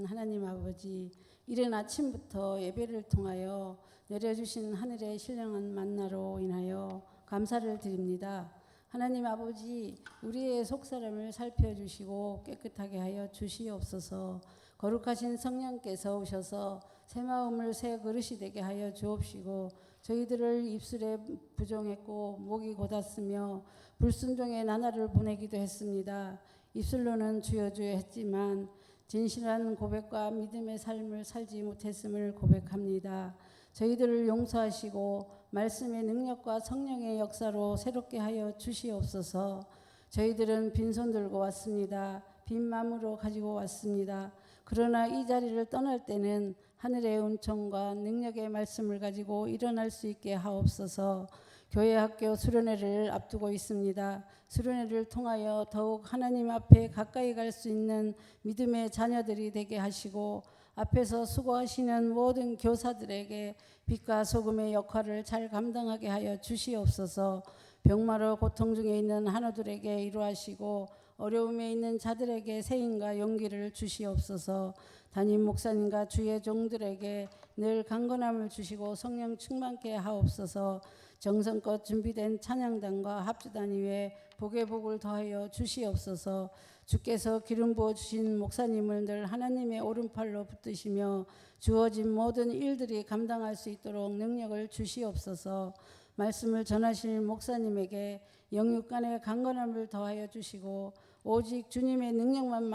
하나님 아버지, 이른 아침부터 예배를 통하여 내려주신 하늘의 신령한 만나로 인하여 감사를 드립니다. 하나님 아버지, 우리의 속사람을 살펴주시고 깨끗하게 하여 주시옵소서. 거룩하신 성령께서 오셔서 새 마음을 새 그릇이 되게 하여 주옵시고, 저희들을 입술에 부정했고 목이 곧았으며 불순종의 나날을 보내기도 했습니다. 입술로는 주여 주여 했지만 진실한 고백과 믿음의 삶을 살지 못했음을 고백합니다. 저희들을 용서하시고 말씀의 능력과 성령의 역사로 새롭게 하여 주시옵소서. 저희들은 빈손 들고 왔습니다. 빈 마음으로 가지고 왔습니다. 그러나 이 자리를 떠날 때는 하늘의 은총과 능력의 말씀을 가지고 일어날 수 있게 하옵소서. 교회 학교 수련회를 앞두고 있습니다. 수련회를 통하여 더욱 하나님 앞에 가까이 갈 수 있는 믿음의 자녀들이 되게 하시고, 앞에서 수고하시는 모든 교사들에게 빛과 소금의 역할을 잘 감당하게 하여 주시옵소서. 병마로 고통 중에 있는 한우들에게 이루하시고, 어려움에 있는 자들에게 세임과 용기를 주시옵소서. 담임 목사님과 주의 종들에게 늘 강건함을 주시고 성령 충만케 하옵소서. 정성껏 준비된 찬양단과 합주단 위에 복의 복을 더하여 주시옵소서. 주께서 기름 부어 주신 목사님을 늘 하나님의 오른팔로 붙드시며 주어진 모든 일들이 감당할 수 있도록 능력을 주시옵소서. 말씀을 전하실 목사님에게 영육간의 강건함을 더하여 주시고 오직 주님의 능력만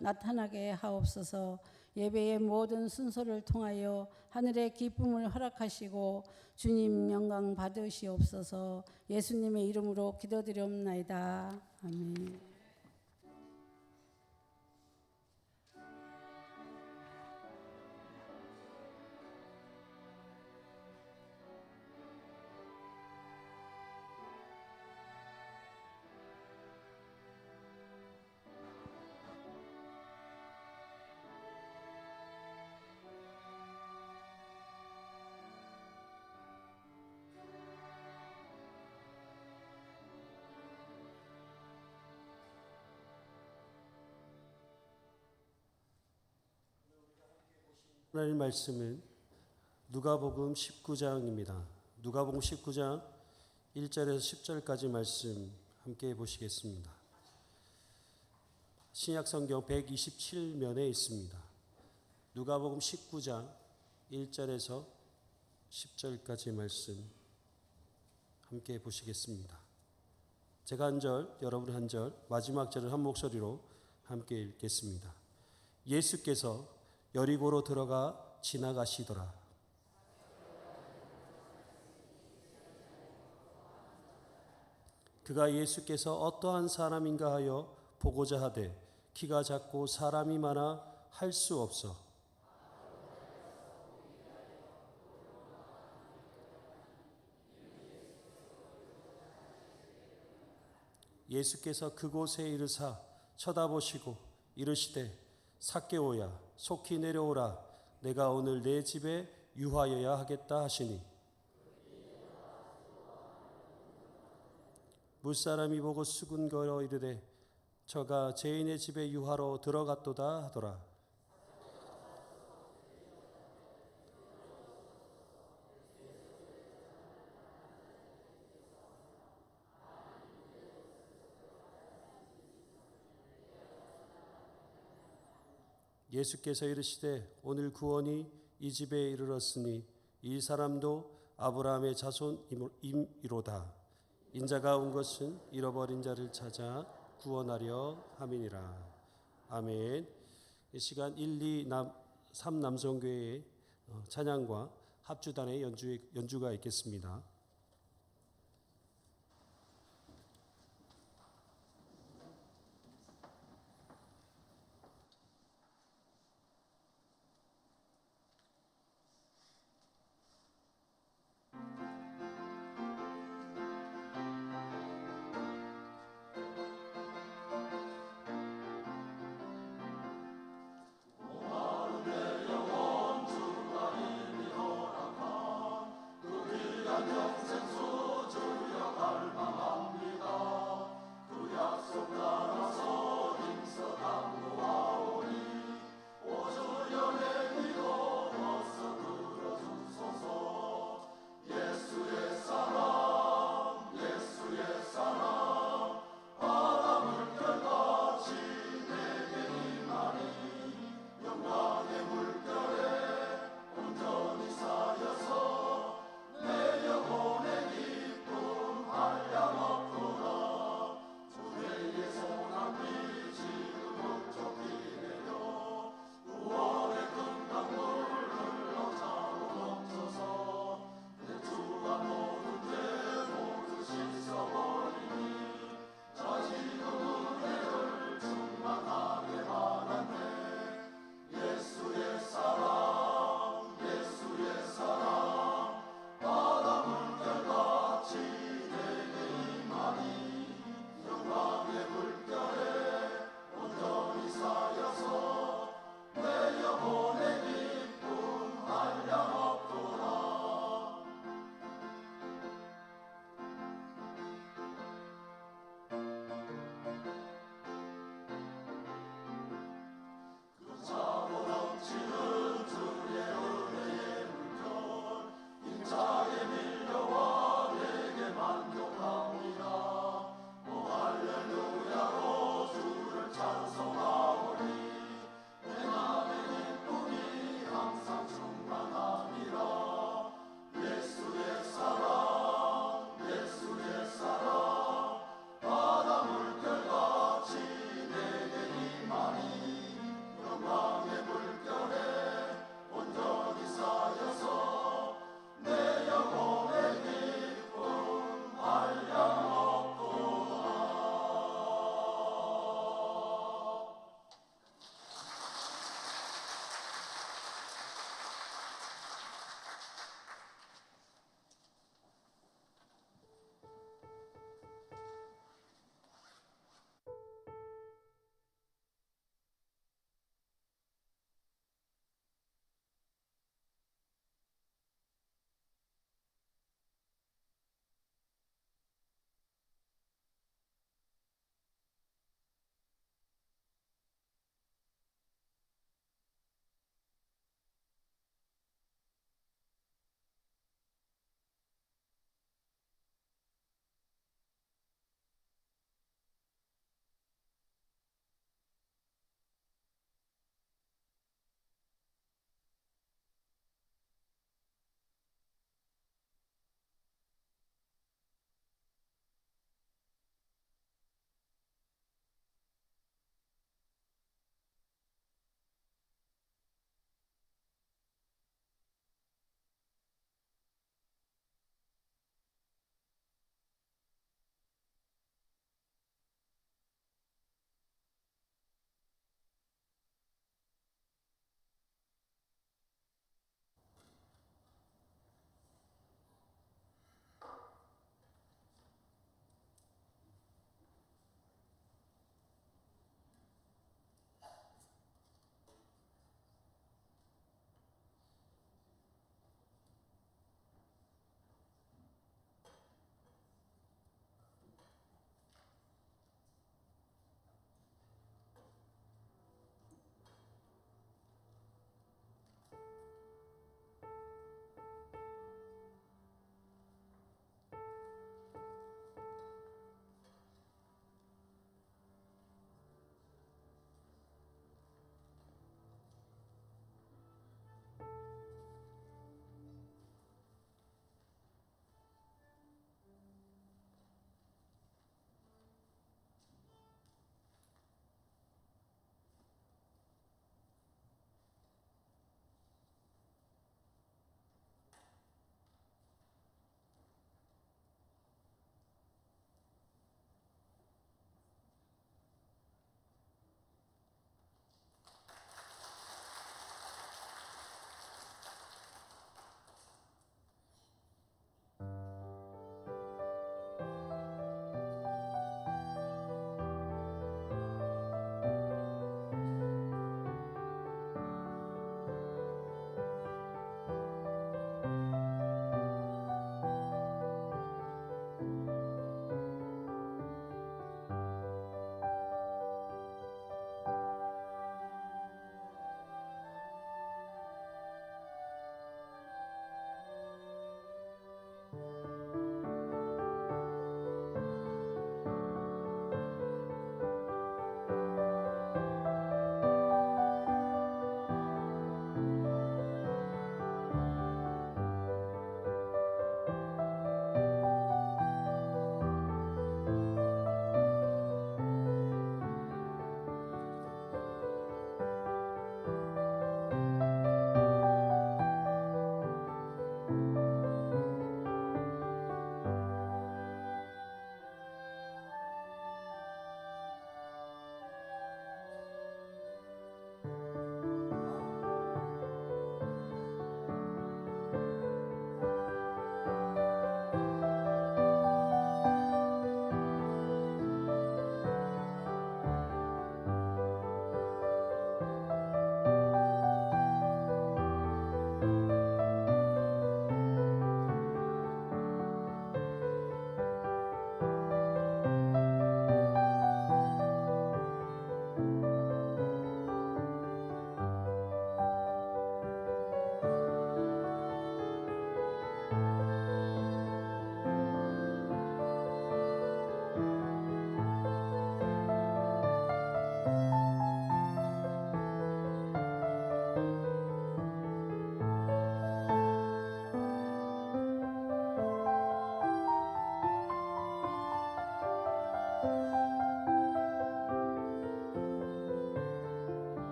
나타나게 하옵소서. 예배의 모든 순서를 통하여 하늘의 기쁨을 허락하시고 주님 영광 받으시옵소서. 예수님의 이름으로 기도드리옵나이다. 아멘. 하나님 말씀은 누가복음 19장입니다. 누가복음 19장 1절에서 10절까지 말씀 함께 보시겠습니다. 신약성경 127면에 있습니다. 누가복음 19장 1절에서 10절까지 말씀 함께 보시겠습니다. 제가 한 절, 여러분 한 절, 마지막 절을 한 목소리로 함께 읽겠습니다. 예수께서 여리고로 들어가 지나가시더라. 그가 예수께서 어떠한 사람인가 하여 보고자 하되 키가 작고 사람이 많아 할 수 없어 예수께서 그곳에 이르사 쳐다보시고 이르시되 삭개오야 속히 내려오라. 내가 오늘 내 집에 유하여야 하겠다 하시니 물사람이 보고 수군거려 이르되 저가 죄인의 집에 유하로 들어갔도다 하더라. 예수께서 이르시되 오늘 구원이 이 집에 이르렀으니 이 사람도 아브라함의 자손이로다. 인자가 온 것은 잃어버린 자를 찾아 구원하려 함이니라. 아멘. 이 시간 1, 2, 3 남성교회의 찬양과 합주단의 연주가 있겠습니다. 영원 주가 이미 허락한 그 귀한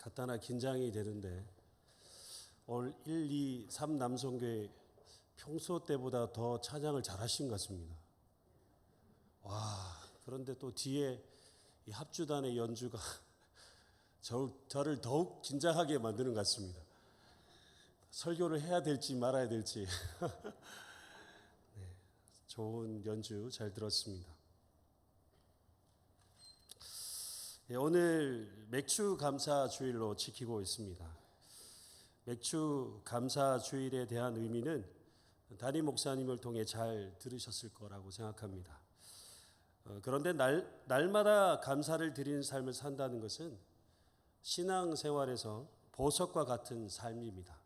갖다나 긴장이 되는데 오늘 1, 2, 3 남성교회 평소 때보다 더 찬양을 잘하신 것 같습니다. 와, 그런데 또 뒤에 이 합주단의 연주가 저를 더욱 긴장하게 만드는 것 같습니다. 설교를 해야 될지 말아야 될지. 네, 좋은 연주 잘 들었습니다. 네, 오늘 맥주 감사 주일로 지키고 있습니다. 맥주 감사 주일에 대한 의미는 담임 목사님을 통해 잘 들으셨을 거라고 생각합니다. 그런데 날마다 감사를 드리는 삶을 산다는 것은 신앙생활에서 보석과 같은 삶입니다.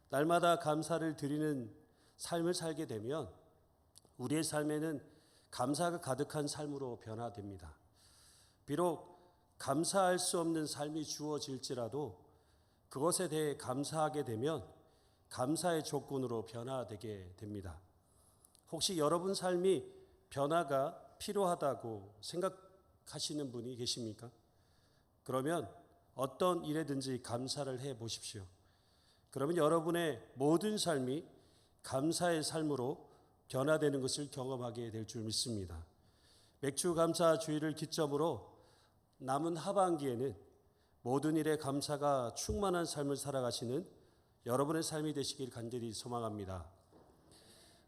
날마다 감사를 드리는 삶을 살게 되면 우리의 삶에는 감사가 가득한 삶으로 변화됩니다. 비록 감사할 수 없는 삶이 주어질지라도 그것에 대해 감사하게 되면 감사의 조건으로 변화되게 됩니다. 혹시 여러분 삶이 변화가 필요하다고 생각하시는 분이 계십니까? 그러면 어떤 일에든지 감사를 해 보십시오. 그러면 여러분의 모든 삶이 감사의 삶으로 변화되는 것을 경험하게 될 줄 믿습니다. 맥주 감사 주일을 기점으로 남은 하반기에는 모든 일에 감사가 충만한 삶을 살아가시는 여러분의 삶이 되시길 간절히 소망합니다.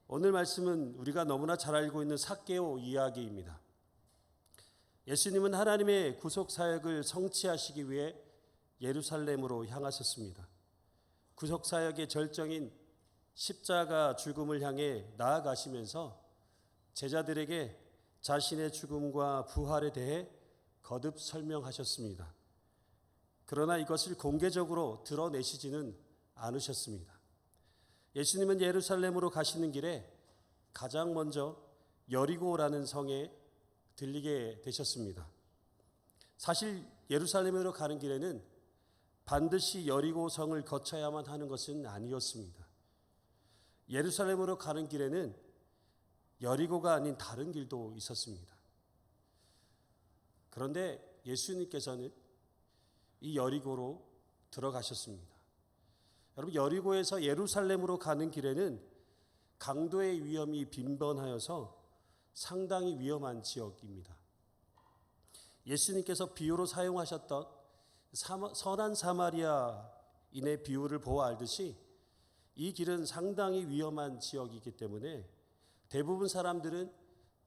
오늘 말씀은 우리가 너무나 잘 알고 있는 삭개오 이야기입니다. 예수님은 하나님의 구속 사역을 성취하시기 위해 예루살렘으로 향하셨습니다. 구속 사역의 절정인 십자가 죽음을 향해 나아가시면서 제자들에게 자신의 죽음과 부활에 대해 거듭 설명하셨습니다. 그러나 이것을 공개적으로 드러내시지는 않으셨습니다. 예수님은 예루살렘으로 가시는 길에 가장 먼저 여리고라는 성에 들리게 되셨습니다. 사실 예루살렘으로 가는 길에는 반드시 여리고 성을 거쳐야만 하는 것은 아니었습니다. 예루살렘으로 가는 길에는 여리고가 아닌 다른 길도 있었습니다. 그런데 예수님께서는 이 여리고로 들어가셨습니다. 여러분, 여리고에서 예루살렘으로 가는 길에는 강도의 위험이 빈번하여서 상당히 위험한 지역입니다. 예수님께서 비유로 사용하셨던 선한 사마리아인의 비유를 보아 알듯이 이 길은 상당히 위험한 지역이기 때문에 대부분 사람들은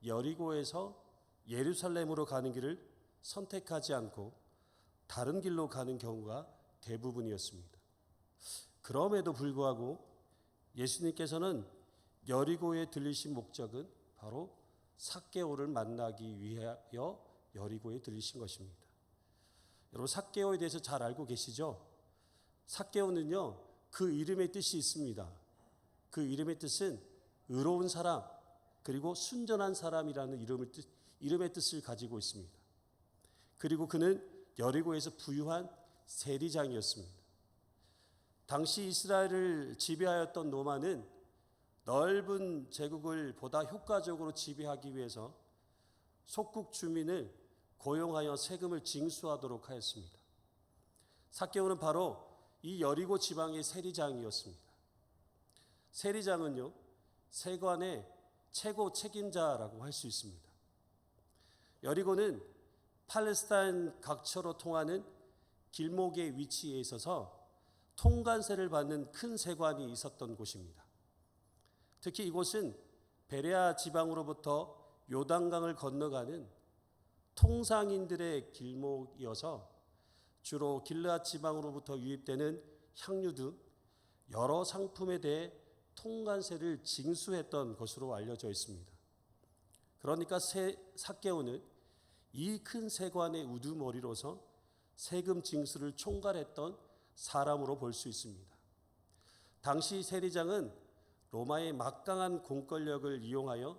여리고에서 예루살렘으로 가는 길을 선택하지 않고 다른 길로 가는 경우가 대부분이었습니다. 그럼에도 불구하고 예수님께서는 여리고에 들리신 목적은 바로 삭개오를 만나기 위하여 여리고에 들리신 것입니다. 여러분, 삭개오에 대해서 잘 알고 계시죠? 삭개오는요, 그 이름의 뜻이 있습니다. 그 이름의 뜻은 의로운 사람, 그리고 순전한 사람이라는 이름의 뜻을 가지고 있습니다. 그리고 그는 여리고에서 부유한 세리장이었습니다. 당시 이스라엘을 지배하였던 로마는 넓은 제국을 보다 효과적으로 지배하기 위해서 속국 주민을 고용하여 세금을 징수하도록 하였습니다. 삭개오는 바로 이 여리고 지방의 세리장이었습니다. 세리장은요, 세관의 최고 책임자라고 할 수 있습니다. 여리고는 팔레스타인 각처로 통하는 길목에 위치해 있어서 통관세를 받는 큰 세관이 있었던 곳입니다. 특히 이곳은 베레아 지방으로부터 요단강을 건너가는 통상인들의 길목이어서 주로 길르앗 지방으로부터 유입되는 향유 등 여러 상품에 대해 통관세를 징수했던 것으로 알려져 있습니다. 그러니까 삭개오는 이 큰 세관의 우두머리로서 세금 징수를 총괄했던 사람으로 볼 수 있습니다. 당시 세리장은 로마의 막강한 공권력을 이용하여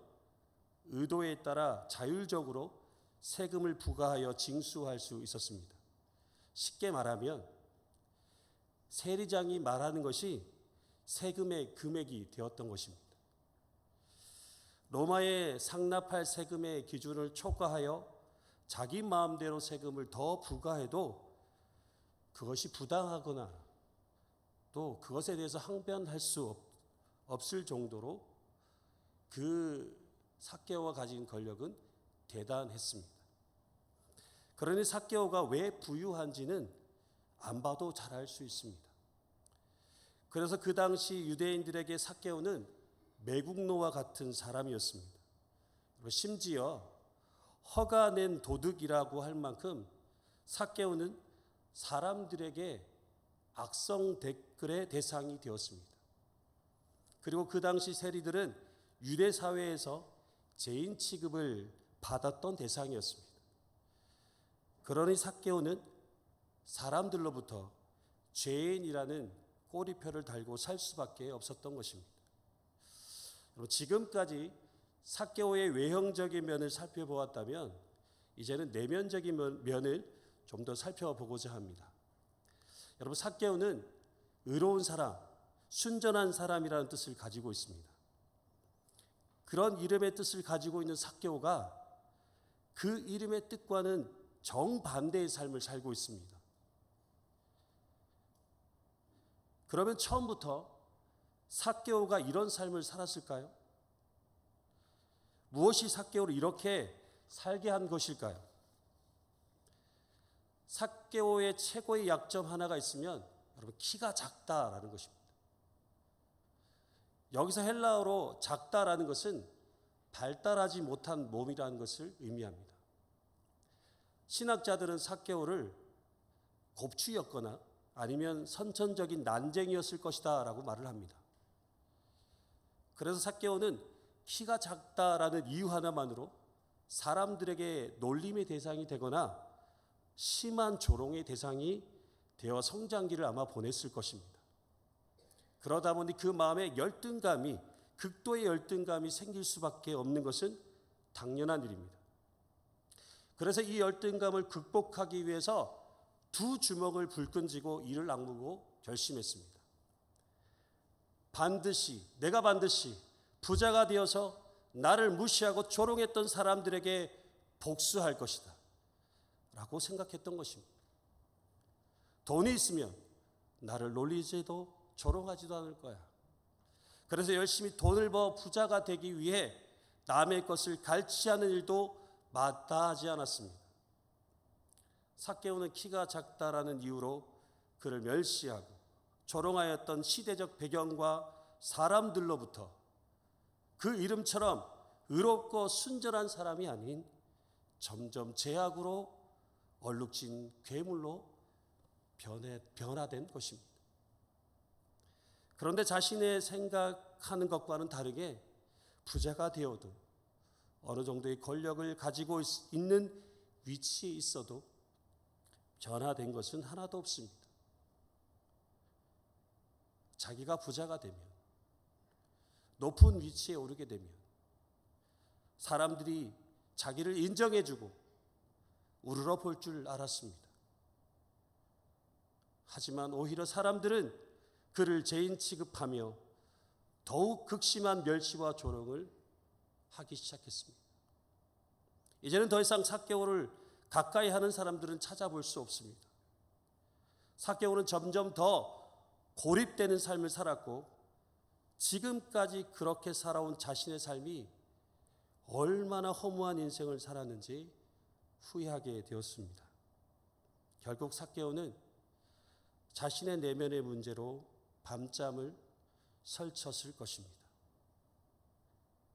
의도에 따라 자율적으로 세금을 부과하여 징수할 수 있었습니다. 쉽게 말하면 세리장이 말하는 것이 세금의 금액이 되었던 것입니다. 로마에 상납할 세금의 기준을 초과하여 자기 마음대로 세금을 더 부과해도 그것이 부당하거나 또 그것에 대해서 항변할 수 없을 정도로 그 삭개오가 가진 권력은 대단했습니다. 그러니 삭개오가 왜 부유한지는 안 봐도 잘 알 수 있습니다. 그래서 그 당시 유대인들에게 삭개오는 매국노와 같은 사람이었습니다. 심지어 허가 낸 도둑이라고 할 만큼 삭개오는 사람들에게 악성 댓글의 대상이 되었습니다. 그리고 그 당시 세리들은 유대 사회에서 죄인 취급을 받았던 대상이었습니다. 그러니 삭개오는 사람들로부터 죄인이라는 꼬리표를 달고 살 수밖에 없었던 것입니다. 지금까지 삭개오의 외형적인 면을 살펴보았다면 이제는 내면적인 면을 좀 더 살펴보고자 합니다. 여러분, 삭개오는 의로운 사람, 순전한 사람이라는 뜻을 가지고 있습니다. 그런 이름의 뜻을 가지고 있는 삭개오가 그 이름의 뜻과는 정반대의 삶을 살고 있습니다. 그러면 처음부터 삭개오가 이런 삶을 살았을까요? 무엇이 삭개오를 이렇게 살게 한 것일까요? 삭개오의 최고의 약점 하나가 있으면 여러분, 키가 작다라는 것입니다. 여기서 헬라어로 작다라는 것은 발달하지 못한 몸이라는 것을 의미합니다. 신학자들은 삭개오를 곱추였거나 아니면 선천적인 난쟁이였을 것이다 라고 말을 합니다. 그래서 삭개오는 키가 작다라는 이유 하나만으로 사람들에게 놀림의 대상이 되거나 심한 조롱의 대상이 되어 성장기를 아마 보냈을 것입니다. 그러다 보니 그 마음에 열등감이, 극도의 열등감이 생길 수밖에 없는 것은 당연한 일입니다. 그래서 이 열등감을 극복하기 위해서 두 주먹을 불끈 쥐고 이를 악물고 결심했습니다. 내가 반드시 부자가 되어서 나를 무시하고 조롱했던 사람들에게 복수할 것이다 라고 생각했던 것입니다. 돈이 있으면 나를 놀리지도 조롱하지도 않을 거야. 그래서 열심히 돈을 벌어 부자가 되기 위해 남의 것을 갈취하는 일도 마다하지 않았습니다. 삭개오는 키가 작다라는 이유로 그를 멸시하고 조롱하였던 시대적 배경과 사람들로부터 그 이름처럼 의롭고 순전한 사람이 아닌 점점 죄악으로 얼룩진 괴물로 변화된 것입니다. 그런데 자신의 생각하는 것과는 다르게 부자가 되어도 어느 정도의 권력을 가지고 있는 위치에 있어도 변화된 것은 하나도 없습니다. 자기가 부자가 되면, 높은 위치에 오르게 되면 사람들이 자기를 인정해주고 우러러 볼 줄 알았습니다. 하지만 오히려 사람들은 그를 죄인 취급하며 더욱 극심한 멸시와 조롱을 하기 시작했습니다. 이제는 더 이상 삭개오를 가까이 하는 사람들은 찾아볼 수 없습니다. 삭개오는 점점 더 고립되는 삶을 살았고 지금까지 그렇게 살아온 자신의 삶이 얼마나 허무한 인생을 살았는지 후회하게 되었습니다. 결국 삭개오는 자신의 내면의 문제로 밤잠을 설쳤을 것입니다.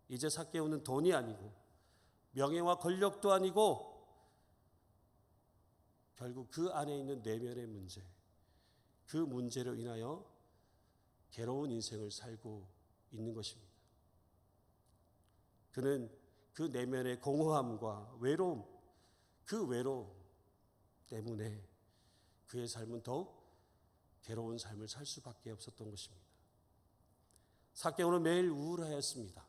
이제 삭개오는 돈이 아니고 명예와 권력도 아니고 결국 그 안에 있는 내면의 문제, 그 문제로 인하여 괴로운 인생을 살고 있는 것입니다. 그는 그 내면의 공허함과 외로움, 그 외로움 때문에 그의 삶은 더욱 괴로운 삶을 살 수밖에 없었던 것입니다. 삭개오는 매일 우울하였습니다.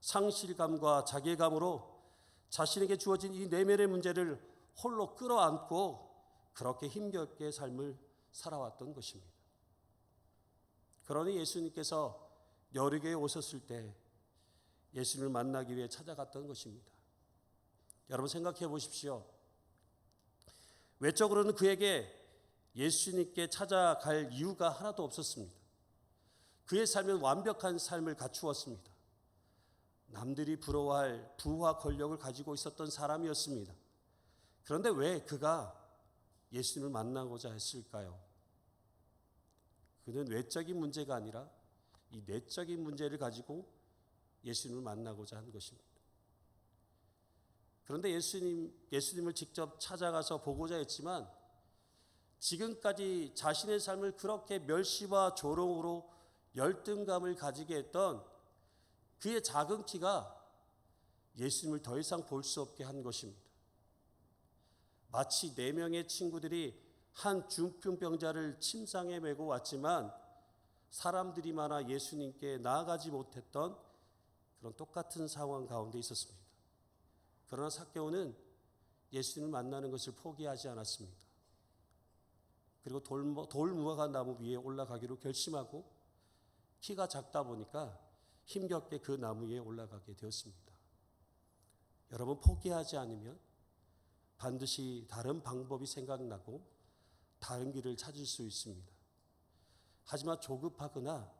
상실감과 자괴감으로 자신에게 주어진 이 내면의 문제를 홀로 끌어안고 그렇게 힘겹게 삶을 살아왔던 것입니다. 그러니 예수님께서 여리고에 오셨을 때 예수님을 만나기 위해 찾아갔던 것입니다. 여러분 생각해 보십시오. 외적으로는 그에게 예수님께 찾아갈 이유가 하나도 없었습니다. 그의 삶은 완벽한 삶을 갖추었습니다. 남들이 부러워할 부와 권력을 가지고 있었던 사람이었습니다. 그런데 왜 그가 예수님을 만나고자 했을까요? 그는 외적인 문제가 아니라 이 내적인 문제를 가지고 예수님을 만나고자 한 것입니다. 그런데 예수님을 직접 찾아가서 보고자 했지만 지금까지 자신의 삶을 그렇게 멸시와 조롱으로 열등감을 가지게 했던 그의 작은 키가 예수님을 더 이상 볼 수 없게 한 것입니다. 마치 4명의 친구들이 한 중풍병자를 침상에 메고 왔지만 사람들이 많아 예수님께 나아가지 못했던 그런 똑같은 상황 가운데 있었습니다. 그러나 삭개오는 예수님을 만나는 것을 포기하지 않았습니다. 그리고 돌무화과 나무 위에 올라가기로 결심하고 키가 작다 보니까 힘겹게 그 나무 위에 올라가게 되었습니다. 여러분, 포기하지 않으면 반드시 다른 방법이 생각나고 다른 길을 찾을 수 있습니다. 하지만 조급하거나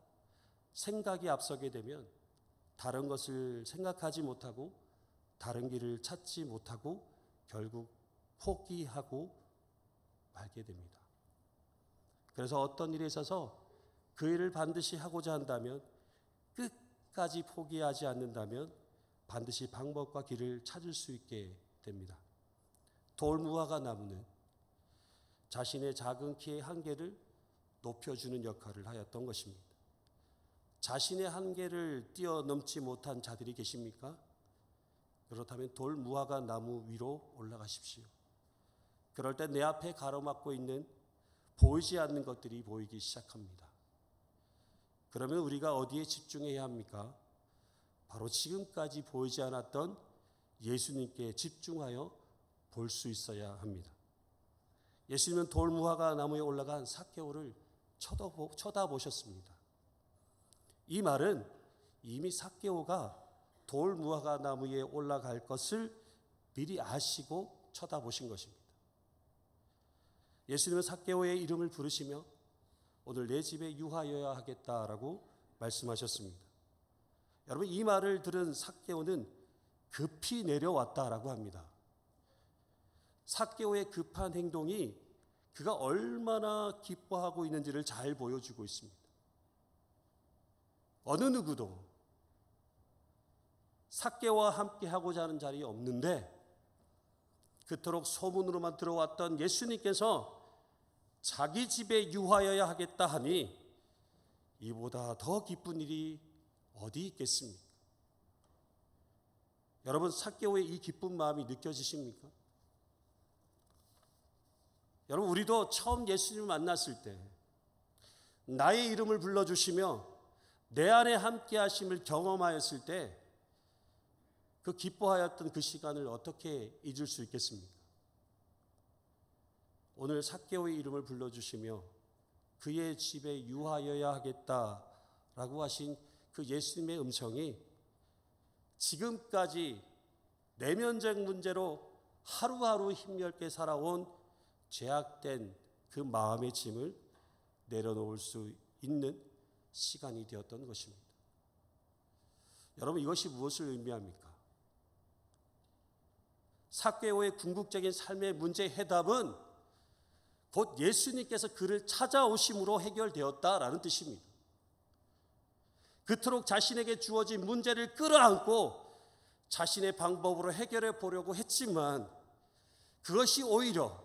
생각이 앞서게 되면 다른 것을 생각하지 못하고 다른 길을 찾지 못하고 결국 포기하고 말게 됩니다. 그래서 어떤 일에 있어서 그 일을 반드시 하고자 한다면, 끝까지 포기하지 않는다면 반드시 방법과 길을 찾을 수 있게 됩니다. 돌무화과 나무는 자신의 작은 키의 한계를 높여주는 역할을 하였던 것입니다. 자신의 한계를 뛰어넘지 못한 자들이 계십니까? 그렇다면 돌무화과 나무 위로 올라가십시오. 그럴 때 내 앞에 가로막고 있는 보이지 않는 것들이 보이기 시작합니다. 그러면 우리가 어디에 집중해야 합니까? 바로 지금까지 보이지 않았던 예수님께 집중하여 볼 수 있어야 합니다. 예수님은 돌무화과 나무에 올라간 삭개오를 쳐다보셨습니다. 이 말은 이미 삭개오가 돌무화과 나무에 올라갈 것을 미리 아시고 쳐다보신 것입니다. 예수님은 삭개오의 이름을 부르시며 오늘 내 집에 유하여야 하겠다라고 말씀하셨습니다. 여러분, 이 말을 들은 삭개오는 급히 내려왔다라고 합니다. 삭개오의 급한 행동이 그가 얼마나 기뻐하고 있는지를 잘 보여주고 있습니다. 어느 누구도 삭개오와 함께 하고자 하는 자리에 없는데 그토록 소문으로만 들어왔던 예수님께서 자기 집에 유하여야 하겠다 하니 이보다 더 기쁜 일이 어디 있겠습니까? 여러분, 삭개오의 이 기쁜 마음이 느껴지십니까? 여러분, 우리도 처음 예수님을 만났을 때 나의 이름을 불러주시며 내 안에 함께 하심을 경험하였을 때 그 기뻐하였던 그 시간을 어떻게 잊을 수 있겠습니까? 오늘 삭개오의 이름을 불러주시며 그의 집에 유하여야 하겠다라고 하신 그 예수님의 음성이 지금까지 내면적 문제로 하루하루 힘겹게 살아온 죄악된 그 마음의 짐을 내려놓을 수 있는 시간이 되었던 것입니다. 여러분, 이것이 무엇을 의미합니까? 삭개오의 궁극적인 삶의 문제의 해답은 곧 예수님께서 그를 찾아오심으로 해결되었다라는 뜻입니다. 그토록 자신에게 주어진 문제를 끌어안고 자신의 방법으로 해결해 보려고 했지만 그것이 오히려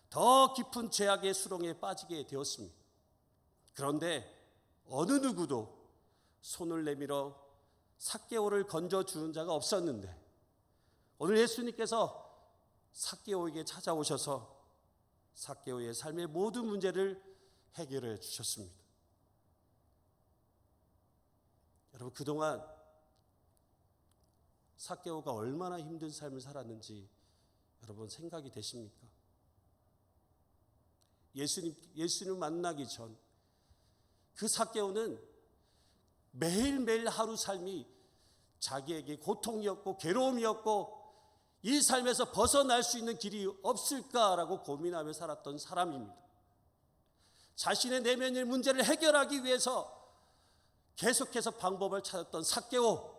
더 깊은 죄악의 수렁에 빠지게 되었습니다. 그런데 어느 누구도 손을 내밀어 삭개오를 건져주는 자가 없었는데 오늘 예수님께서 삭개오에게 찾아오셔서 삭개오의 삶의 모든 문제를 해결해 주셨습니다. 여러분, 그동안 삭개오가 얼마나 힘든 삶을 살았는지 여러분 생각이 되십니까? 예수님 만나기 전 그 삭개오는 매일매일 하루 삶이 자기에게 고통이었고 괴로움이었고 이 삶에서 벗어날 수 있는 길이 없을까라고 고민하며 살았던 사람입니다. 자신의 내면의 문제를 해결하기 위해서 계속해서 방법을 찾았던 삭개오,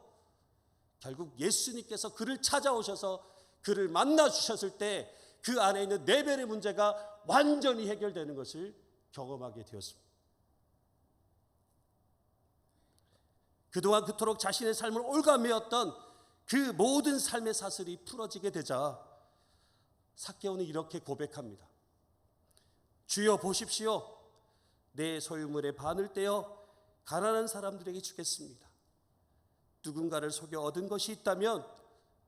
결국 예수님께서 그를 찾아오셔서 그를 만나 주셨을 때 그 안에 있는 내면의 문제가 완전히 해결되는 것을 경험하게 되었습니다. 그동안 그토록 자신의 삶을 올가매었던 그 모든 삶의 사슬이 풀어지게 되자 삭개오는 이렇게 고백합니다. 주여 보십시오. 내 소유물의 반을 떼어 가난한 사람들에게 주겠습니다. 누군가를 속여 얻은 것이 있다면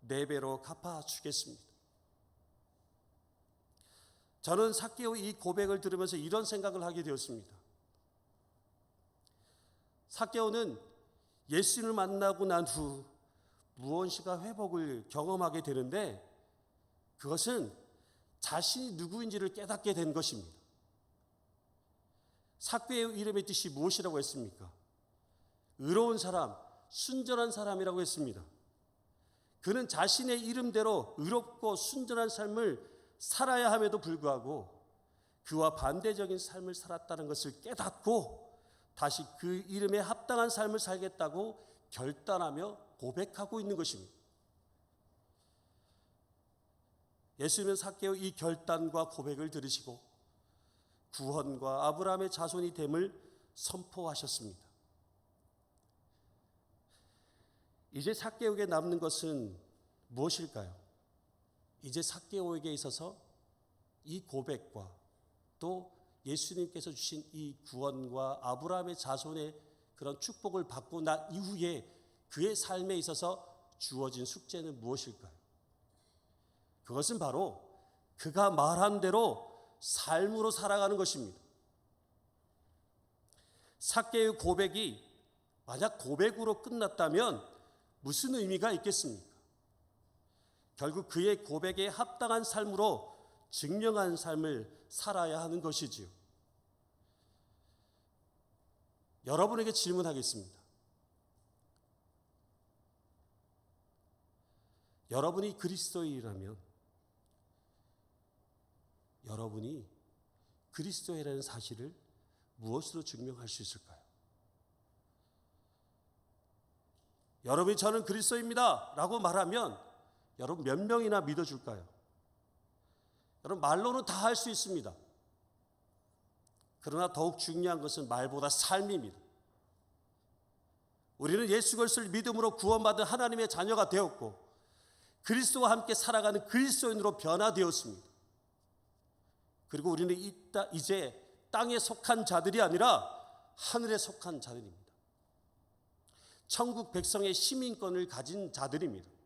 4배로 갚아주겠습니다. 저는 삭개오의 이 고백을 들으면서 이런 생각을 하게 되었습니다. 삭개오는 예수님을 만나고 난 후 무언가 회복을 경험하게 되는데 그것은 자신이 누구인지를 깨닫게 된 것입니다. 삭개오의 이름의 뜻이 무엇이라고 했습니까? 의로운 사람, 순전한 사람이라고 했습니다. 그는 자신의 이름대로 의롭고 순전한 삶을 살아야 함에도 불구하고 그와 반대적인 삶을 살았다는 것을 깨닫고 다시 그 이름에 합당한 삶을 살겠다고 결단하며 고백하고 있는 것입니다. 예수님은 삭개오의 이 결단과 고백을 들으시고 구원과 아브라함의 자손이 됨을 선포하셨습니다. 이제 삭개오에게 남는 것은 무엇일까요? 이제 삭개오에게 있어서 이 고백과 또 예수님께서 주신 이 구원과 아브라함의 자손의 그런 축복을 받고 난 이후에 그의 삶에 있어서 주어진 숙제는 무엇일까요? 그것은 바로 그가 말한 대로 삶으로 살아가는 것입니다. 삭개오의 고백이 만약 고백으로 끝났다면 무슨 의미가 있겠습니까? 결국 그의 고백에 합당한 삶으로 증명한 삶을 살아야 하는 것이지요. 여러분에게 질문하겠습니다. 여러분이 그리스도인이라면 여러분이 그리스도인이라는 사실을 무엇으로 증명할 수 있을까요? 여러분이 저는 그리스도입니다 라고 말하면 여러분 몇 명이나 믿어줄까요? 여러분 말로는 다 할 수 있습니다. 그러나 더욱 중요한 것은 말보다 삶입니다. 우리는 예수 그리스도를 믿음으로 구원받은 하나님의 자녀가 되었고 그리스도와 함께 살아가는 그리스도인으로 변화되었습니다. 그리고 우리는 이제 땅에 속한 자들이 아니라 하늘에 속한 자들입니다. 천국 백성의 시민권을 가진 자들입니다.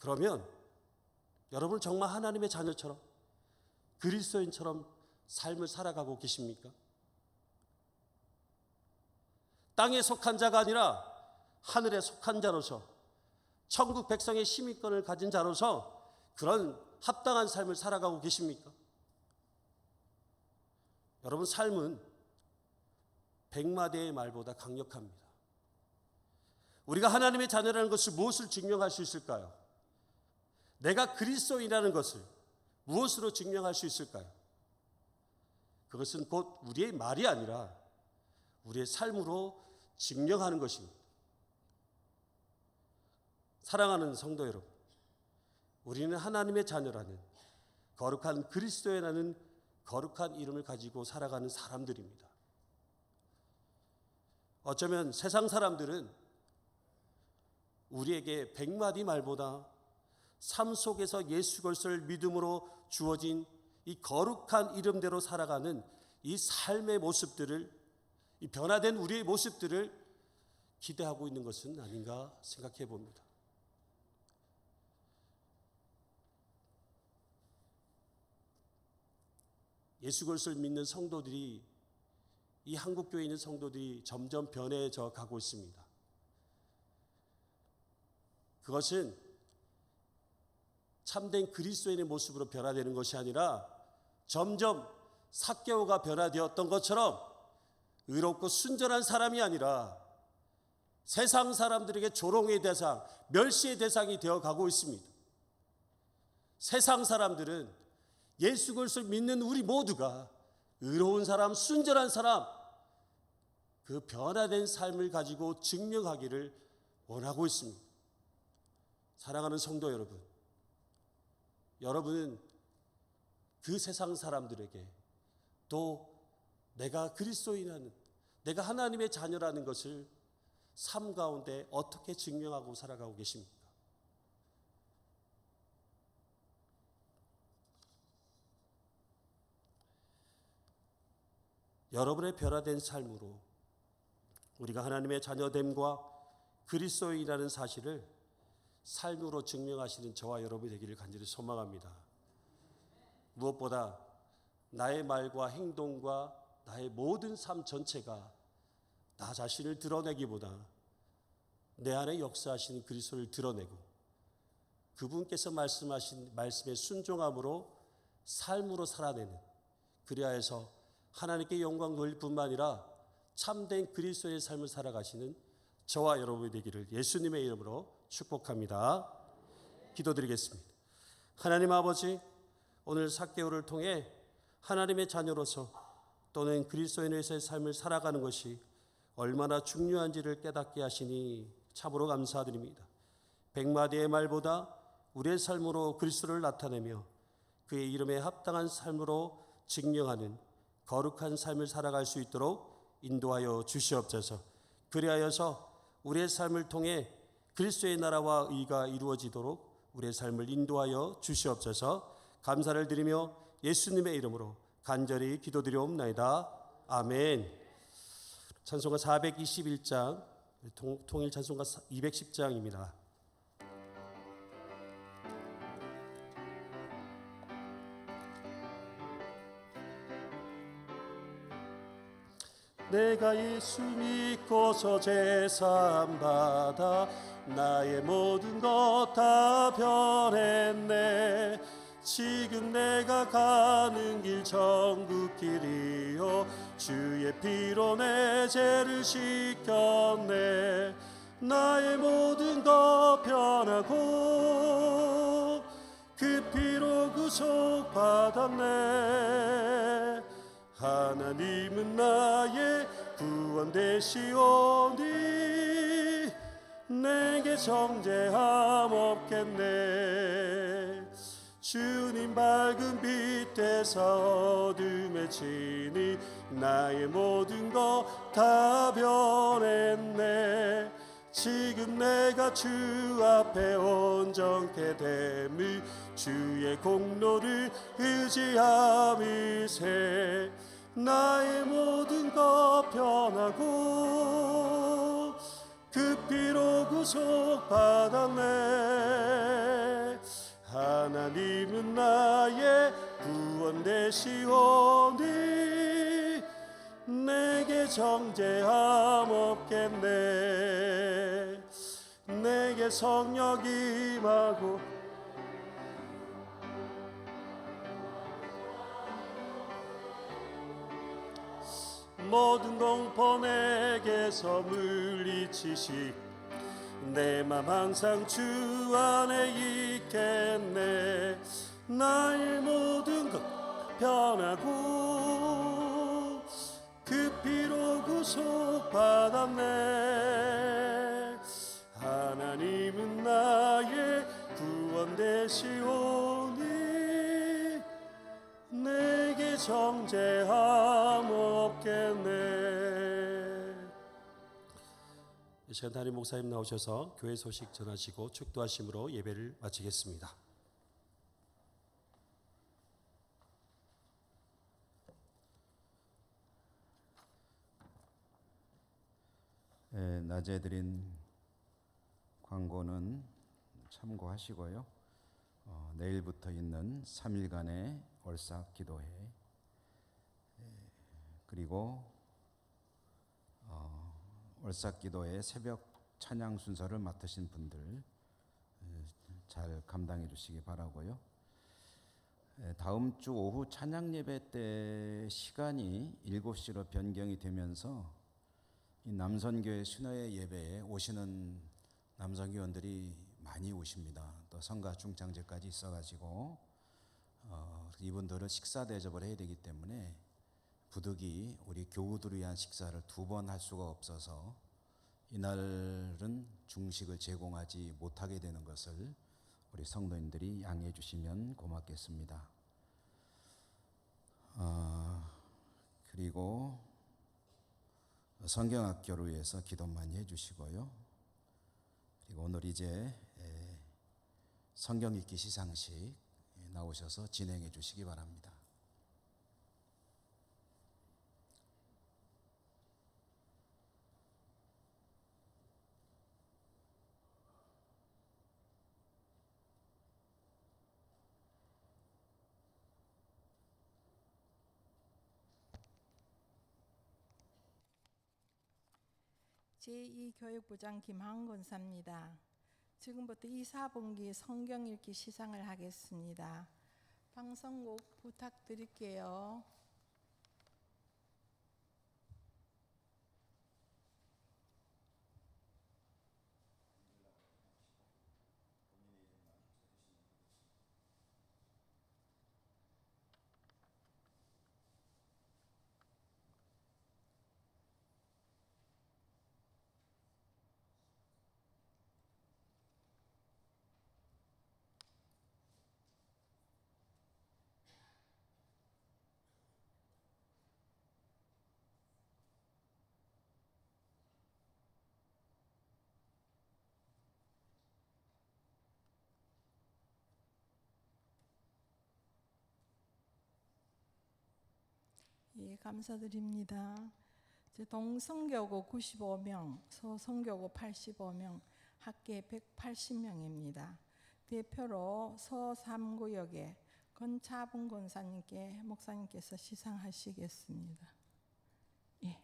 그러면 여러분 정말 하나님의 자녀처럼 그리스도인처럼 삶을 살아가고 계십니까? 땅에 속한 자가 아니라 하늘에 속한 자로서 천국 백성의 시민권을 가진 자로서 그런 합당한 삶을 살아가고 계십니까? 여러분 삶은 100마디의 말보다 강력합니다. 우리가 하나님의 자녀라는 것을 무엇을 증명할 수 있을까요? 내가 그리스도인이라는 것을 무엇으로 증명할 수 있을까요? 그것은 곧 우리의 말이 아니라 우리의 삶으로 증명하는 것입니다. 사랑하는 성도 여러분, 우리는 하나님의 자녀라는 거룩한 그리스도라는 거룩한 이름을 가지고 살아가는 사람들입니다. 어쩌면 세상 사람들은 우리에게 100마디 말보다 삶 속에서 예수 그리스도를 믿음으로 주어진 이 거룩한 이름대로 살아가는 이 삶의 모습들을, 이 변화된 우리의 모습들을 기대하고 있는 것은 아닌가 생각해 봅니다. 예수 그리스도를 믿는 성도들이, 이 한국교회에 있는 성도들이 점점 변해져 가고 있습니다. 그것은 참된 그리스도인의 모습으로 변화되는 것이 아니라 점점 삭개오가 변화되었던 것처럼 의롭고 순전한 사람이 아니라 세상 사람들에게 조롱의 대상, 멸시의 대상이 되어가고 있습니다. 세상 사람들은 예수 그리스도를 믿는 우리 모두가 의로운 사람, 순전한 사람, 그 변화된 삶을 가지고 증명하기를 원하고 있습니다. 사랑하는 성도 여러분, 여러분은 그 세상 사람들에게 또 내가 그리스도인이라는, 내가 하나님의 자녀라는 것을 삶 가운데 어떻게 증명하고 살아가고 계십니까? 여러분의 변화된 삶으로 우리가 하나님의 자녀됨과 그리스도인이라는 사실을 삶으로 증명하시는 저와 여러분이 되기를 간절히 소망합니다. 무엇보다 나의 말과 행동과 나의 모든 삶 전체가 나 자신을 드러내기보다 내 안에 역사하시는 그리스도를 드러내고 그분께서 말씀하신 말씀에 순종함으로 삶으로 살아내는, 그리하여서 하나님께 영광 돌릴 뿐만 아니라 참된 그리스도의 삶을 살아가시는 저와 여러분이 되기를 예수님의 이름으로 축복합니다. 기도드리겠습니다. 하나님 아버지, 오늘 삭개오를 통해 하나님의 자녀로서 또는 그리스도인으로서의 삶을 살아가는 것이 얼마나 중요한지를 깨닫게 하시니 참으로 감사드립니다. 100마디의 말보다 우리의 삶으로 그리스도를 나타내며 그의 이름에 합당한 삶으로 증명하는 거룩한 삶을 살아갈 수 있도록 인도하여 주시옵소서. 그리하여서 우리의 삶을 통해 그리스도의 나라와 의가 이루어지도록 우리의 삶을 인도하여 주시옵소서. 감사를 드리며 예수님의 이름으로 간절히 기도드리옵나이다. 아멘. 찬송가 421장, 통일 찬송가 210장입니다. 내가 예수 믿고서 제사함 받아 나의 모든 것 다 변했네. 지금 내가 가는 길 천국 길이요 주의 피로 내 죄를 씻겼네. 나의 모든 것 변하고 그 피로 구속받았네. 하나님은 나의 구원 되시오니 내게 정죄함 없겠네. 주님 밝은 빛 되사 어둠에 치니 나의 모든 것 다 변했네. 지금 내가 주 앞에 온전케 됨을 주의 공로를 의지함이세. 나의 모든 것 변하고 그 피로 구속받았네. 하나님은 나의 구원 되시오니 내게 정죄함 없겠네. 내게 성령 임하고 모든 공포 내게서 물리치시 내 맘 항상 주 안에 있겠네. 나의 모든 것 변하고 그 피로 구속받았네. 하나님은 나의 구원 되시오니 내게 정죄함 없겠네. 이 시간 담임 목사님 나오셔서 교회 소식 전하시고 축도하심으로 예배를 마치겠습니다. 낮에 드린 광고는 참고하시고요. 내일부터 있는 3일간의 월삭 기도회, 그리고 월삭 기도회 새벽 찬양 순서를 맡으신 분들 잘 감당해 주시기 바라고요. 다음 주 오후 찬양 예배 때 시간이 7시로 변경이 되면서 이 남선교회 신화의 예배에 오시는 남선교원들이 많이 오십니다. 또 성가 중창제까지 있어가지고 이분들은 식사 대접을 해야 되기 때문에 부득이 우리 교우들을 위한 식사를 2번 할 수가 없어서 이날은 중식을 제공하지 못하게 되는 것을 우리 성도님들이 양해해 주시면 고맙겠습니다. 그리고 성경학교를 위해서 기도 많이 해주시고요. 그리고 오늘 이제 성경 읽기 시상식 나오셔서 진행해 주시기 바랍니다. 제2교육부장 김한 권사입니다. 지금부터 2, 4분기 성경 읽기 시상을 하겠습니다. 방송국 부탁드릴게요. 예, 감사드립니다. 동성교구 95명, 서성교구 85명, 합계 180명입니다. 대표로 서3구역의 권차분 권사님께 목사님께서 시상하시겠습니다. 예.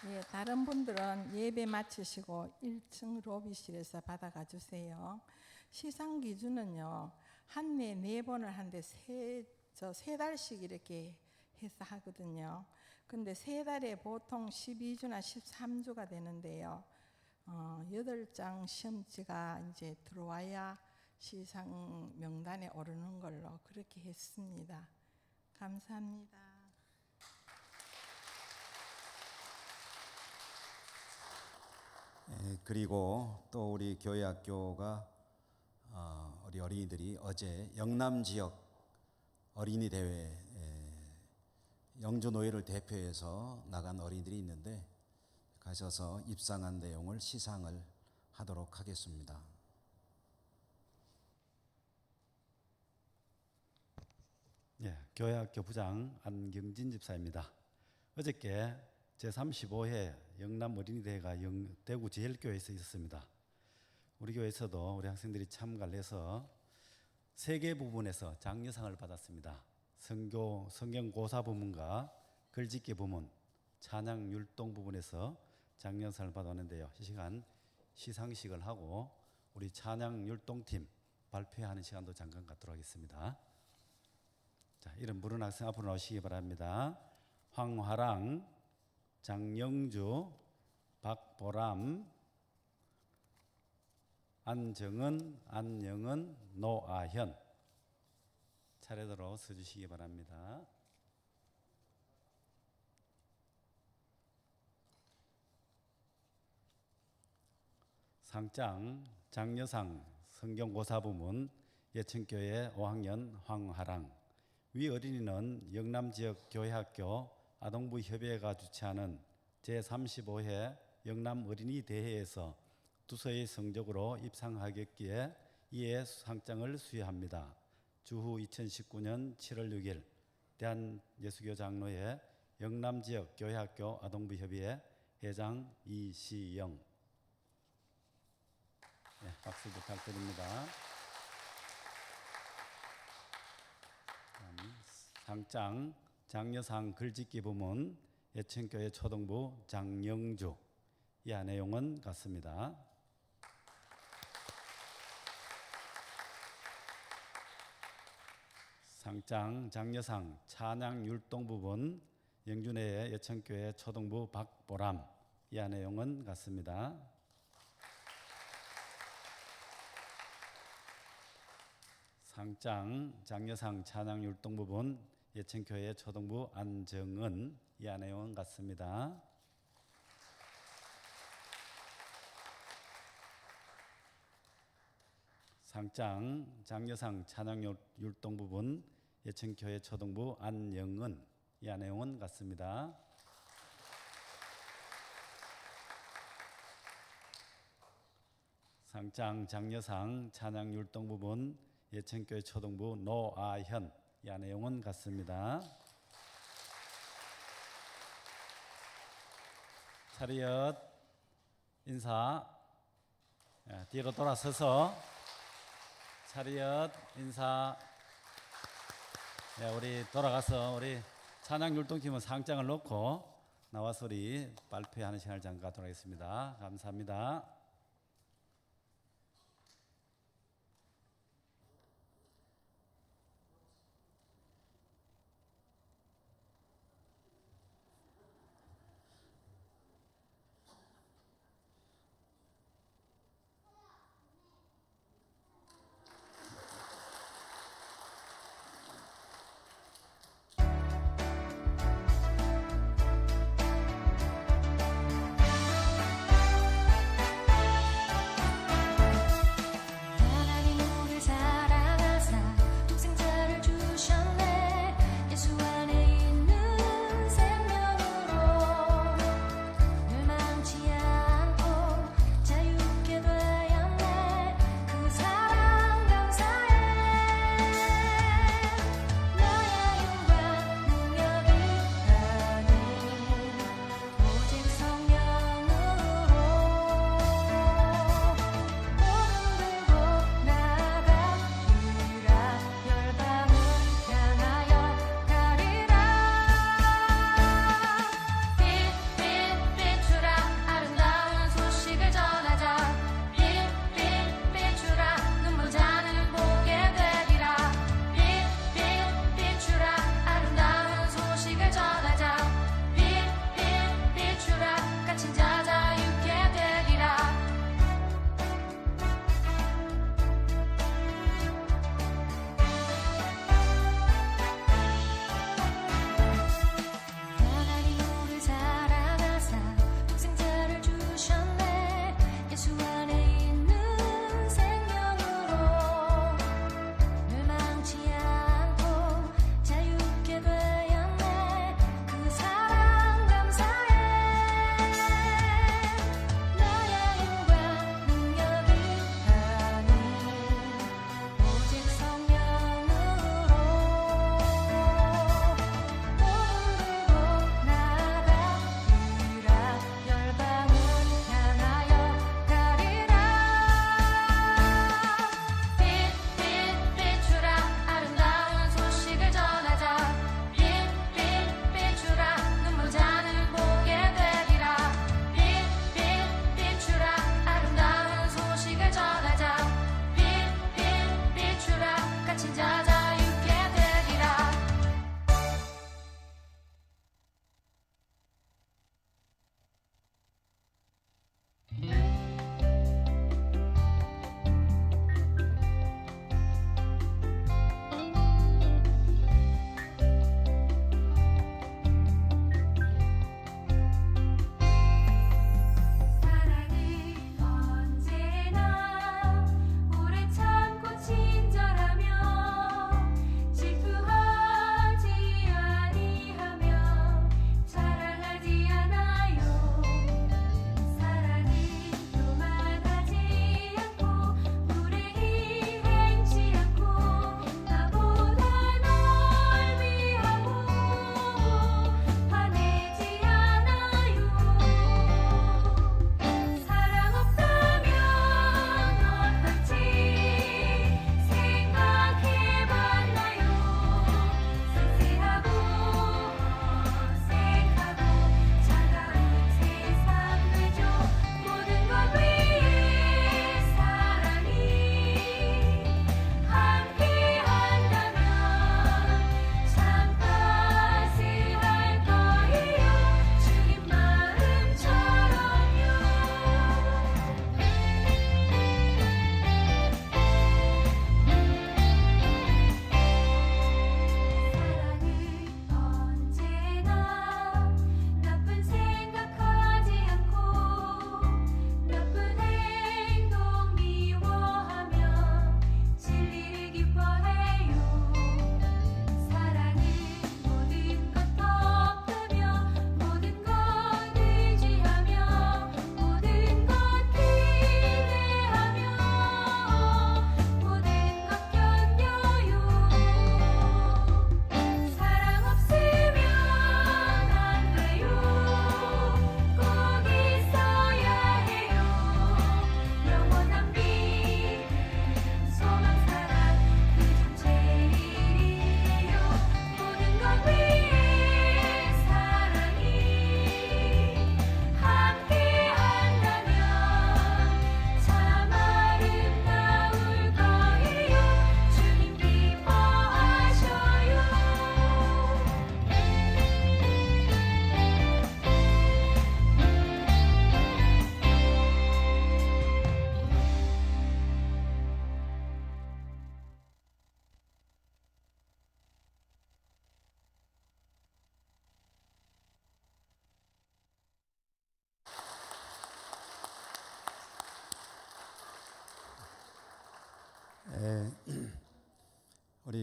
예, 다른 분들은 예배 마치시고 1층 로비실에서 받아가 주세요. 시상 기준은요, 한 해 4번을 하는데 세 달씩 이렇게 해서 하거든요. 근데 3달에 보통 12주나 13주가 되는데요. 8장 시험지가 이제 들어와야 시상 명단에 오르는 걸로 그렇게 했습니다. 감사합니다. 그리고 또 우리 교회 학교가 우리 어린이들이 어제 영남 지역 어린이 대회 영주 노예를 대표해서 나간 어린이들이 있는데 가셔서 입상한 내용을 시상을 하도록 하겠습니다. 예, 교회학교 부장 안경진 집사입니다. 어저께 제35회 영남 어린이대회가 대구 제일교회에서 있었습니다. 우리 교회에서도 우리 학생들이 참가를 해서 3개 부분에서 장려상을 받았습니다. 성경 고사 부문과 글짓기 부문, 찬양 율동 부분에서 장려상을 받았는데요. 이 시간 시상식을 하고 우리 찬양 율동팀 발표하는 시간도 잠깐 갖도록 하겠습니다. 자, 이름 부른 학생 앞으로 나오시기 바랍니다. 황화랑, 장영주, 박보람, 안정은, 안영은, 노아현 차례대로 서주시기 바랍니다. 상장, 장려상, 성경고사 부문 예천교회 5학년 황화랑. 위 어린이는 영남지역 교회학교 아동부 협의회가 주최하는 제35회 영남 어린이 대회에서 두서의 성적으로 입상하였기에 이에 상장을 수여합니다. 주후 2019년 7월 6일 대한예수교 장로회 영남지역 교회학교 아동부 협의회 회장 이시영. 네, 박수 부탁드립니다. 상장 장려상 글짓기 부문 예천교회 초등부 장영주. 이 안내용은 같습니다. 상장 장려상 찬양 율동 부분 영준회의 예천교회 초등부 박보람. 이 안내용은 같습니다. 상장 장려상 찬양 율동 부분 예천교회 초등부 안정은. 이 안내용은 같습니다. 상장 장려상 찬양 율동 부분 예천교회 초등부 안영은. 이 안내용은 같습니다. 상장 장려상 찬양 율동 부분 예천교회 초등부 노아현. 이 안내용은 같습니다. 차렷 인사. 뒤로 돌아서서 차렷 인사. 우리 돌아가서 우리 찬양 율동팀은 상장을 놓고 나와서 우리 발표하는 시간을 잠깐 갖도록 하겠습니다. 감사합니다.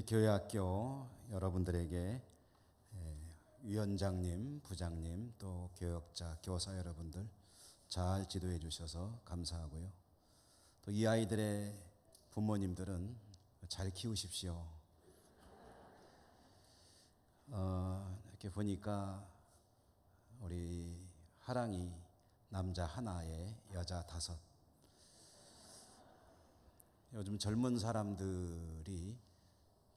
교회학교 여러분들에게 위원장님, 부장님, 또 교역자, 교사 여러분들 잘 지도해 주셔서 감사하고요. 또 이 아이들의 부모님들은 잘 키우십시오. 이렇게 보니까 우리 하랑이 남자 하나에 여자 5. 요즘 젊은 사람들이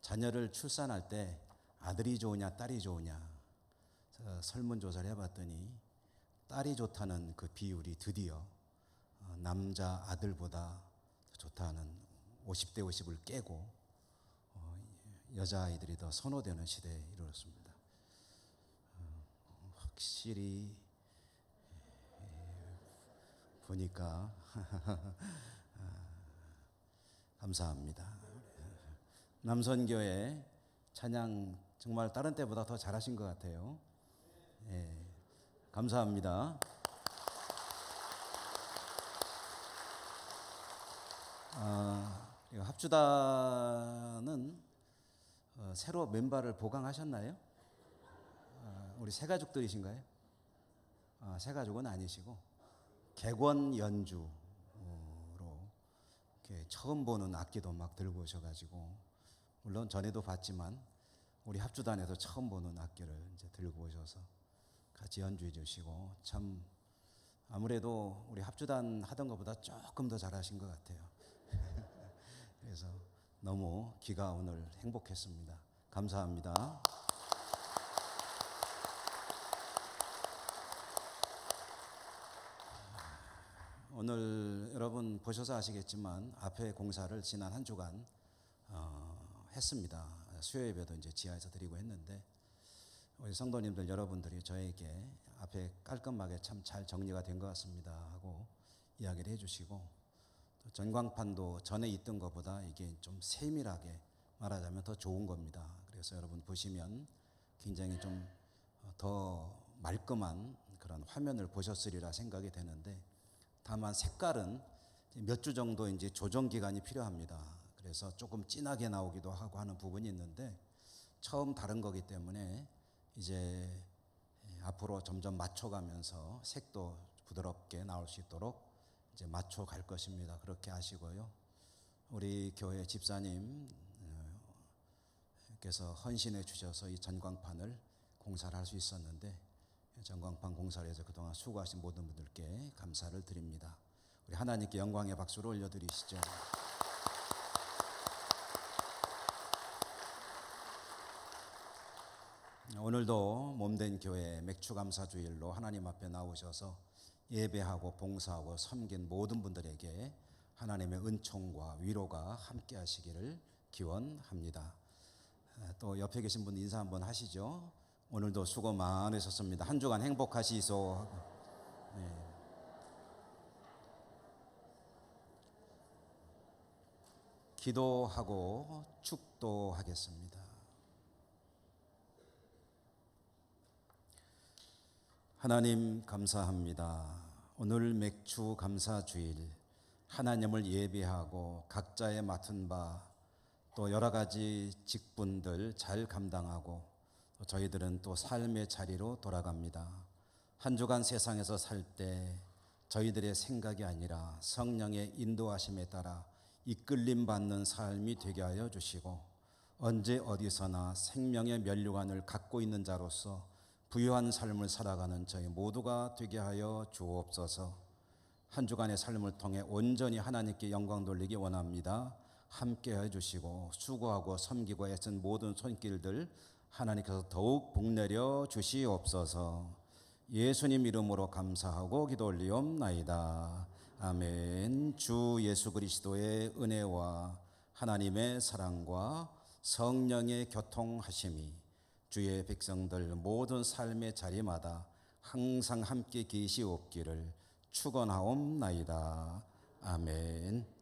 자녀를 출산할 때 아들이 좋으냐 딸이 좋으냐 설문조사를 해봤더니 딸이 좋다는 그 비율이 드디어 남자 아들보다 좋다는 50대 50을 깨고 여자아이들이 더 선호되는 시대에 이르렀습니다. 확실히 보니까 감사합니다. 남선교회 찬양 정말 다른 때보다 더 잘하신 것 같아요. 감사합니다. 합주단은 새로 멤버를 보강하셨나요? 우리 새 가족들이신가요? 새 가족은 아니시고 객원 연주로 이렇게 처음 보는 악기도 막 들고 오셔가지고, 물론 전에도 봤지만 우리 합주단에서 처음 보는 악기를 이제 들고 오셔서 같이 연주해 주시고, 참 아무래도 우리 합주단 하던 것보다 조금 더 잘하신 것 같아요. 그래서 너무 귀가 오늘 행복했습니다. 감사합니다. 오늘 여러분 보셔서 아시겠지만 앞에 공사를 지난 한 주간 했습니다. 수요 예배도 이제 지하에서 드리고 했는데, 우리 성도님들 여러분들이 저에게 앞에 깔끔하게 참 잘 정리가 된 것 같습니다 하고 이야기를 해주시고, 또 전광판도 전에 있던 것보다 이게 좀 세밀하게 말하자면 더 좋은 겁니다. 그래서 여러분 보시면 굉장히 좀 더 말끔한 그런 화면을 보셨으리라 생각이 되는데, 다만 색깔은 몇 주 정도 이제 조정 기간이 필요합니다. 그래서 조금 진하게 나오기도 하고 하는 부분이 있는데, 처음 다른 거기 때문에 이제 앞으로 점점 맞춰가면서 색도 부드럽게 나올 수 있도록 이제 맞춰 갈 것입니다. 그렇게 아시고요. 우리 교회 집사님께서 헌신해 주셔서 이 전광판을 공사를 할 수 있었는데, 전광판 공사를 해서 그동안 수고하신 모든 분들께 감사를 드립니다. 우리 하나님께 영광의 박수를 올려드리시죠. 오늘도 몸된 교회 맥주감사주일로 하나님 앞에 나오셔서 예배하고 봉사하고 섬긴 모든 분들에게 하나님의 은총과 위로가 함께 하시기를 기원합니다. 또 옆에 계신 분 인사 한번 하시죠. 오늘도 수고 많으셨습니다. 한 주간 행복하시소. 네. 기도하고 축도하겠습니다. 하나님 감사합니다. 오늘 맥주 감사 주일 하나님을 예배하고 각자의 맡은 바 또 여러 가지 직분들 잘 감당하고 저희들은 또 삶의 자리로 돌아갑니다. 한 주간 세상에서 살 때 저희들의 생각이 아니라 성령의 인도하심에 따라 이끌림 받는 삶이 되게 하여 주시고, 언제 어디서나 생명의 면류관을 갖고 있는 자로서 부유한 삶을 살아가는 저희 모두가 되게 하여 주옵소서. 한 주간의 삶을 통해 온전히 하나님께 영광 돌리기 원합니다. 함께 해주시고 수고하고 섬기고 애쓴 모든 손길들 하나님께서 더욱 복내려 주시옵소서. 예수님 이름으로 감사하고 기도 올리옵나이다. 아멘. 주 예수 그리스도의 은혜와 하나님의 사랑과 성령의 교통하심이 주의 백성들 모든 삶의 자리마다 항상 함께 계시옵기를 축원하옵나이다. 아멘.